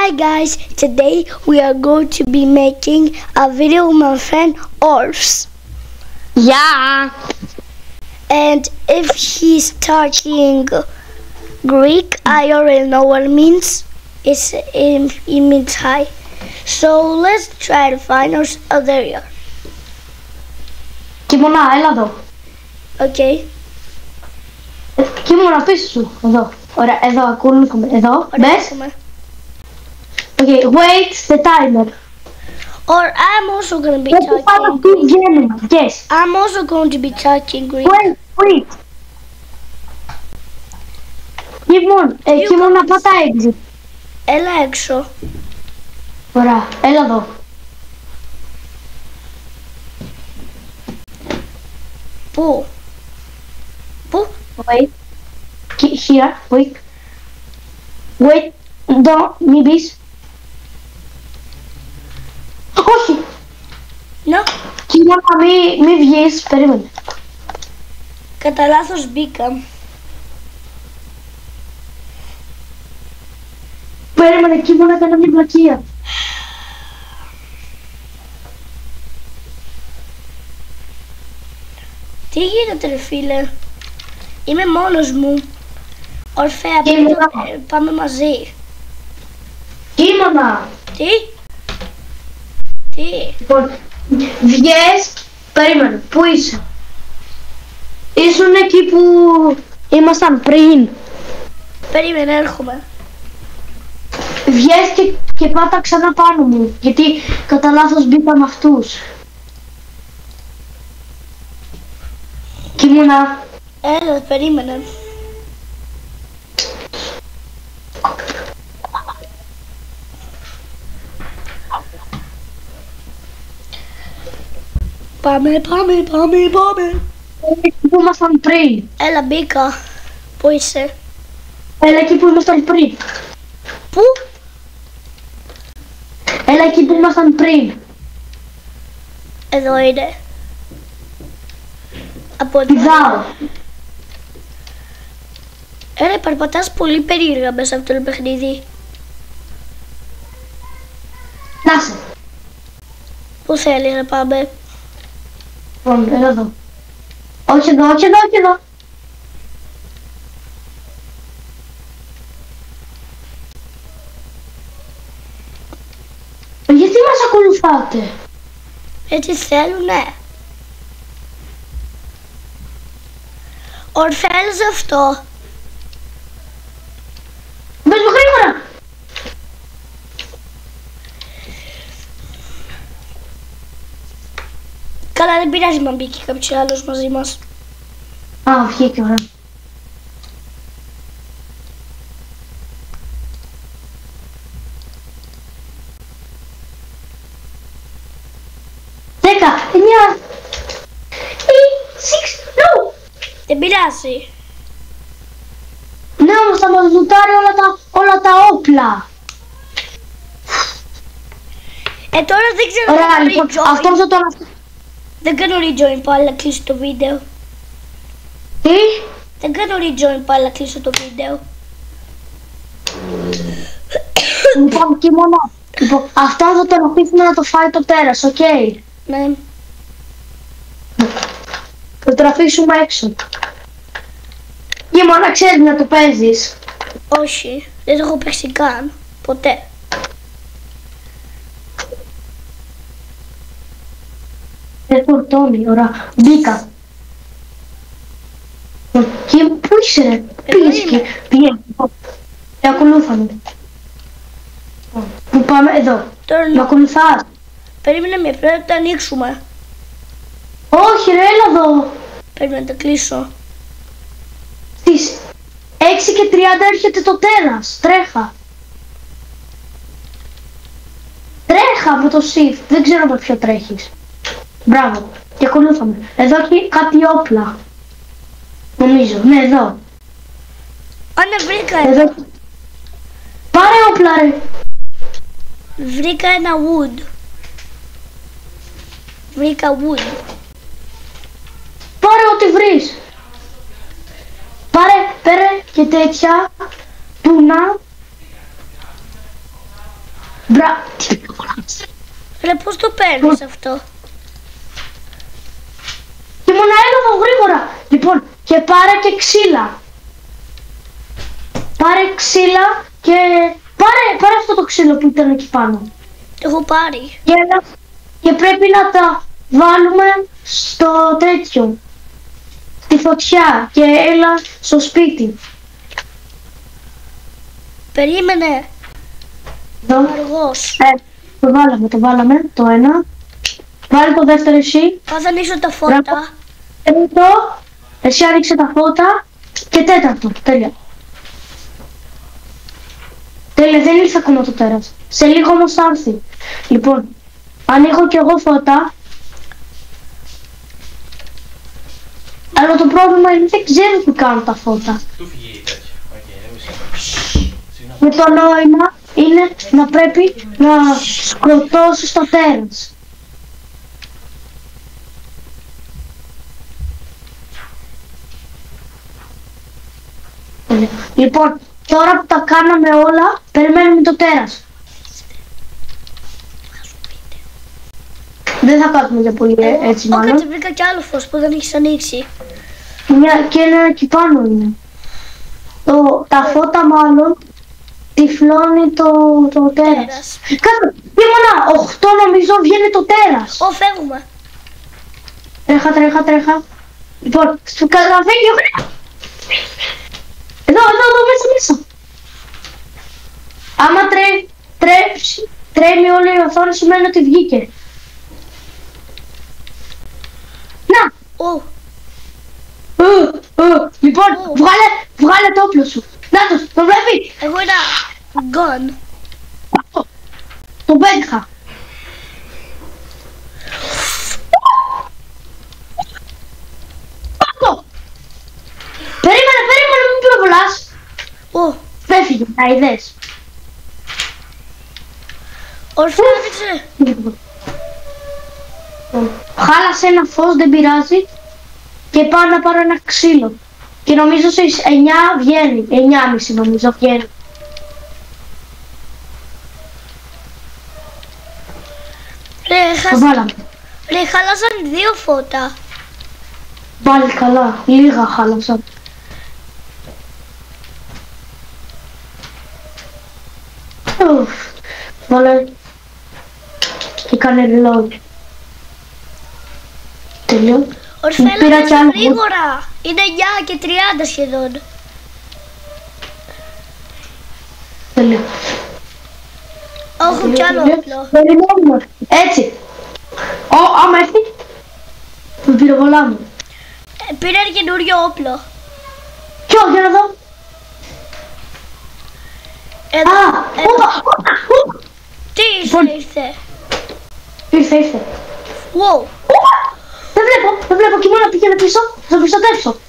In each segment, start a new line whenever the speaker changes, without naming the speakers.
Hi guys, today we are going to be making a video with my friend Orfs.
Yeah.
And if he's talking Greek, I already know what it means. It means hi. So let's try to find us. Oh, there you are.
Κίμωνα, έλα εδώ.
Okay.
Κίμωνα πίσω σου. Εδώ. Ωραία, εδώ ακούμε. Εδώ. Μπες. Okay, wait the timer.
Or I'm also going to be talking
Greek. Yes.
I'm also going to be talking Greek.
Wait. Κίμωνα, πάτα exit.
Έλα έξω.
Ωραία, έλα εδώ.
Πού?
Wait. Here, wait. Wait, μη μπεις. Όχι.
No.
Κίμωνα, μη βγεις, περίμενε.
Κατά λάθος μπήκα.
Περίμενε, Κίμωνα, έκανα μια πλακία.
Τι γίνεται ρε φίλε? Είμαι μόνος μου. Ορφέα, πάμε μαζί.
Κίμωνα.
Τι?
Λοιπόν, βγες, περίμενε, πού είσαι? Ήσουν εκεί που ήμασταν πριν.
Περίμενε, έρχομαι.
Βγες και πάτα ξανά πάνω μου, γιατί κατά λάθος μπήκα με αυτούς. Κίμωνα.
Έλα, περίμενε. Πάμε.
Εκεί που ήμασταν πριν.
Έλα, μπήκα. Πού είσαι?
Έλα εκεί που ήμασταν πριν.
Πού?
Έλα εκεί που ήμασταν πριν.
Εδώ είναι. Από εδώ.
Πηδάω.
Έλα, περπατάς πολύ περίεργα μέσα από το παιχνίδι.
Νάσε.
Πού θέλεις να πάμε?
Λοιπόν, έλα εδώ. Όχι εδώ. Γιατί μας ακολουθάτε?
Έτσι θέλουνε. Ορφέλες αυτό.
Μπες μου γρήγορα.
Καλά, δεν πειράζει να μπήκε κάποιος άλλος μαζί μας.
Α, βγήκε, ωραία. Δέκα, 9, 8, 6, no!
Δεν πειράζει.
Ναι, όμως θα μας λουτάρει όλα τα όπλα.
Τώρα δεν ξέρω.
Ωραία, λοιπόν, αυτόν θα τον...
Δεν κάνω rejoin πάλι να κλείσω το βίντεο.
Τι?
Δεν κάνω rejoin πάλι να κλείσω το βίντεο.
Λοιπόν, Κίμωνα, αυτόν θα τον αφήσουμε να το φάει το τέρας, οκ?
Ναι.
Θα το αφήσουμε έξω. Κίμωνα, ξέρεις να το παίζεις?
Όχι, δεν το έχω παίξει καν. Ποτέ.
Δεν φορτώνει, ωραία. Μπήκα. Και πού είσαι ρε? Πήγες εκεί. Πήγαινε. Ακολούθαμε. Πού πάμε? Εδώ.
Τώρα
Με ακολουθάς?
περίμενε με, πρέπει να το ανοίξουμε.
Όχι ρε, έλα εδώ.
Πρέπει να το κλείσω.
Στις 6:30 έρχεται το τέρας. Τρέχα. Τρέχα με το shift. Δεν ξέρω με ποιο τρέχεις. Μπράβο. Και ακολούθαμε. Εδώ έχει κάτι όπλα. Νομίζω. Ναι, εδώ.
Α, ναι, βρήκα
Εδώ. Πάρε όπλα ρε.
Βρήκα ένα wood. Βρήκα wood.
Πάρε ό,τι βρεις. Πάρε και τέτοια. Τούνα.
Ρε, πώς το παίρνεις αυτό?
Και μόνο έλαβα γρήγορα. Λοιπόν, και πάρε και ξύλα. Πάρε ξύλα και... Πάρε αυτό το ξύλο που ήταν εκεί πάνω.
Το έχω πάρει.
Και πρέπει να τα βάλουμε στο τέτοιο. Στη φωτιά και έλα στο σπίτι.
Περίμενε.
Εδώ.
Αργός.
Το βάλαμε το ένα. Βάλε το δεύτερο εσύ.
Θα ανοίξω τα φώτα.
Τρίτο, εσύ άνοιξε τα φώτα. Και τέταρτο, τέλεια. Τέλεια, δεν ήρθε ακόμα το τέρας. Σε λίγο όμως θα έρθει. Λοιπόν, ανοίγω κι εγώ φώτα. Αλλά το πρόβλημα είναι δεν ξέρω τι κάνουν τα φώτα. Με το νόημα είναι να πρέπει να σκοτώσεις το τέρας. Λοιπόν, τώρα που τα κάναμε όλα, περιμένουμε το τέρας. Δεν θα κάνουμε για πολύ έτσι μάλλον.
Κάτσε, βρήκα κι άλλο φως που δεν έχεις ανοίξει.
Και ένα εκεί πάνω είναι. Τα φώτα μάλλον τυφλώνει το τέρας. Κάτω, ήμουνα 8 νομίζω βγαίνει το τέρας.
Φεύγουμε.
Τρέχα. Λοιπόν, σου καταφύγει ο... Εδώ, μέσα. Άμα τρέμει όλη η οθόνη σημαίνει ότι βγήκε. Να! Λοιπόν, βγάλε το όπλο σου. Να το βλέπει.
Εγώ ένα gun.
Το πέτυχα. Πάτω. Περίμενε, μην πυροβολάς. Φέφυγε, τα είδες.
Ορφάνιξε.
Χάλασε ένα φως, δεν πειράζει. Και πάω να πάρω ένα ξύλο. Και νομίζω στις 9 βγαίνει. 9.30 νομίζω βγαίνει.
Ρε, χάλασαν 2 φώτα.
Πάλι καλά, λίγα χάλασαν. Βάλε και κάνε reload. Τελείω.
Ορφέλα, γρήγορα. Είναι 9 και 30 σχεδόν.
Τελείω.
Έχω κι άλλο όπλο.
Περιμένουμε. Έτσι. Άμα έρθει, με πυροβολάμε.
Πήρε ένα καινούριο όπλο.
Ποιο, για να δω.
Εδώ. Τι ήρθε.
Ήρθε.
Wow.
Δεν βλέπω και μόνο πήγαινε πίσω, θα προστατεύσω.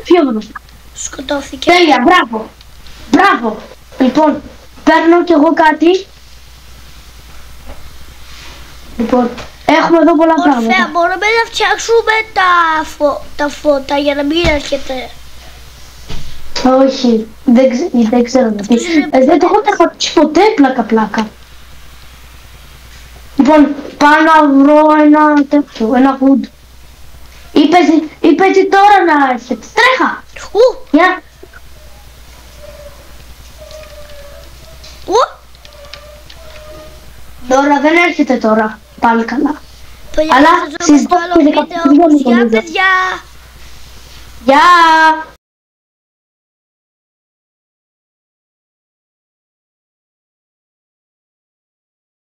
Φύγω.
Σκοτώθηκε.
Τέλεια, μπράβο. Λοιπόν, παίρνω κι εγώ κάτι. Λοιπόν, έχουμε εδώ πολλά πράγματα.
Ορφέα, μπορούμε να φτιάξουμε τα φώτα για να μην έρχεται.
Όχι, δεν ξέρω να πει. Δεν το έχω τεχατήσει ποτέ πλάκα. Λοιπόν, πάω να βρω ένα τέτοιο, ένα wood. Είπε έτσι τώρα να έρχεται. Τρέχα! Γεια! Τώρα δεν έρχεται τώρα. Πάλι καλά. Αλλά στις 12
Γεια παιδιά!
Γεια!